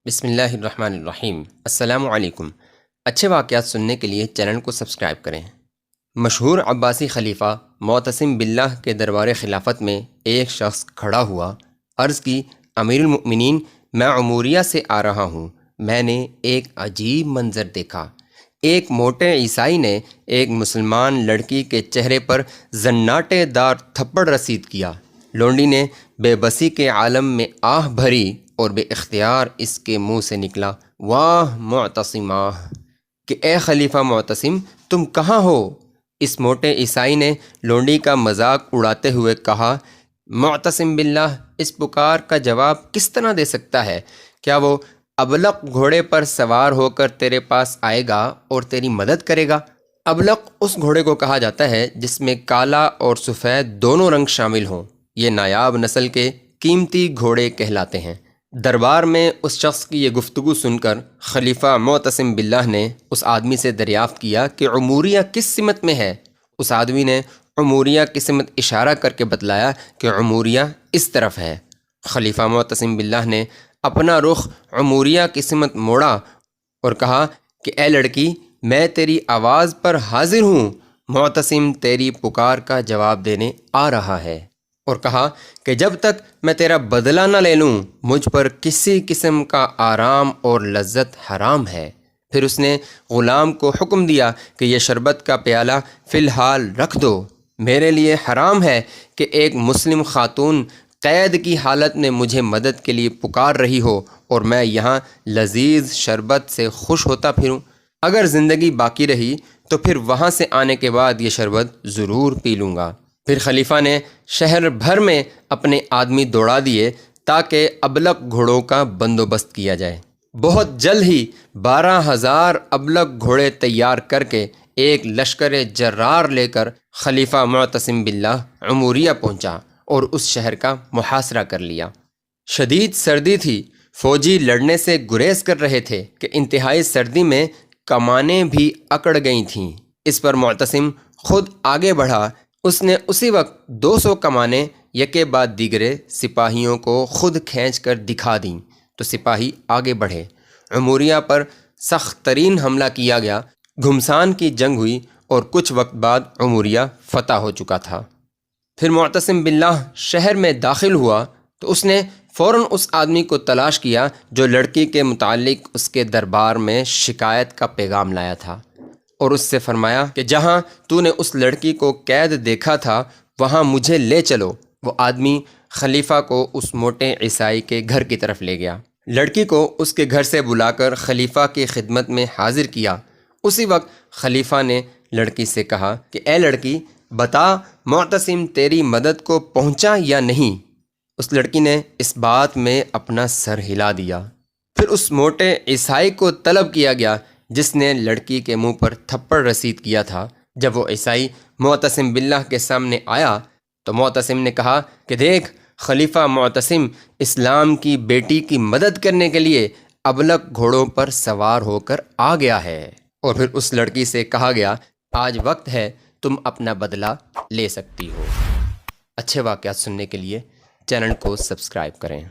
بسم اللہ الرحمن الرحیم۔ السلام علیکم۔ اچھے واقعات سننے کے لیے چینل کو سبسکرائب کریں۔ مشہور عباسی خلیفہ معتصم باللہ کے دربار خلافت میں ایک شخص کھڑا ہوا، عرض کی، امیر المؤمنین، میں عموریہ سے آ رہا ہوں۔ میں نے ایک عجیب منظر دیکھا۔ ایک موٹے عیسائی نے ایک مسلمان لڑکی کے چہرے پر زناٹے دار تھپڑ رسید کیا۔ لونڈی نے بے بسی کے عالم میں آہ بھری اور بے اختیار اس کے منہ سے نکلا، واہ معتصمہ! کہ اے خلیفہ معتصم، تم کہاں ہو؟ اس موٹے عیسائی نے لونڈی کا مذاق اڑاتے ہوئے کہا، معتصم باللہ اس پکار کا جواب کس طرح دے سکتا ہے؟ کیا وہ ابلق گھوڑے پر سوار ہو کر تیرے پاس آئے گا اور تیری مدد کرے گا؟ ابلق اس گھوڑے کو کہا جاتا ہے جس میں کالا اور سفید دونوں رنگ شامل ہوں۔ یہ نایاب نسل کے قیمتی گھوڑے کہلاتے ہیں۔ دربار میں اس شخص کی یہ گفتگو سن کر خلیفہ معتصم باللہ نے اس آدمی سے دریافت کیا کہ عموریہ کس سمت میں ہے؟ اس آدمی نے عموریہ کی سمت اشارہ کر کے بتلایا کہ عموریہ اس طرف ہے۔ خلیفہ معتصم باللہ نے اپنا رخ عموریہ کی سمت موڑا اور کہا کہ اے لڑکی، میں تیری آواز پر حاضر ہوں۔ معتصم تیری پکار کا جواب دینے آ رہا ہے، اور کہا کہ جب تک میں تیرا بدلہ نہ لے لوں مجھ پر کسی قسم کا آرام اور لذت حرام ہے۔ پھر اس نے غلام کو حکم دیا کہ یہ شربت کا پیالہ فی الحال رکھ دو۔ میرے لیے حرام ہے کہ ایک مسلم خاتون قید کی حالت میں مجھے مدد کے لیے پکار رہی ہو اور میں یہاں لذیذ شربت سے خوش ہوتا پھروں۔ اگر زندگی باقی رہی تو پھر وہاں سے آنے کے بعد یہ شربت ضرور پی لوں گا۔ پھر خلیفہ نے شہر بھر میں اپنے آدمی دوڑا دیے تاکہ ابلق گھوڑوں کا بندوبست کیا جائے۔ بہت جلد ہی 12,000 ابلق گھوڑے تیار کر کے ایک لشکر جرار لے کر خلیفہ معتصم باللہ عموریہ پہنچا اور اس شہر کا محاصرہ کر لیا۔ شدید سردی تھی، فوجی لڑنے سے گریز کر رہے تھے کہ انتہائی سردی میں کمانیں بھی اکڑ گئی تھیں۔ اس پر معتصم خود آگے بڑھا۔ اس نے اسی وقت 200 کمانیں یکے بعد دیگرے سپاہیوں کو خود کھینچ کر دکھا دیں تو سپاہی آگے بڑھے۔ عموریہ پر سخت ترین حملہ کیا گیا۔ گھمسان کی جنگ ہوئی اور کچھ وقت بعد عموریہ فتح ہو چکا تھا۔ پھر معتصم باللہ شہر میں داخل ہوا تو اس نے فوراً اس آدمی کو تلاش کیا جو لڑکی کے متعلق اس کے دربار میں شکایت کا پیغام لایا تھا، اور اس سے فرمایا کہ جہاں تو نے اس لڑکی کو قید دیکھا تھا وہاں مجھے لے چلو۔ وہ آدمی خلیفہ کو اس موٹے عیسائی کے گھر کی طرف لے گیا۔ لڑکی کو اس کے گھر سے بلا کر خلیفہ کی خدمت میں حاضر کیا۔ اسی وقت خلیفہ نے لڑکی سے کہا کہ اے لڑکی، بتا معتصم تیری مدد کو پہنچا یا نہیں؟ اس لڑکی نے اس بات میں اپنا سر ہلا دیا۔ پھر اس موٹے عیسائی کو طلب کیا گیا جس نے لڑکی کے منہ پر تھپڑ رسید کیا تھا۔ جب وہ عیسائی معتصم باللہ کے سامنے آیا تو معتصم نے کہا کہ دیکھ، خلیفہ معتصم اسلام کی بیٹی کی مدد کرنے کے لیے ابلق گھوڑوں پر سوار ہو کر آ گیا ہے۔ اور پھر اس لڑکی سے کہا گیا، آج وقت ہے، تم اپنا بدلہ لے سکتی ہو۔ اچھے واقعات سننے کے لیے چینل کو سبسکرائب کریں۔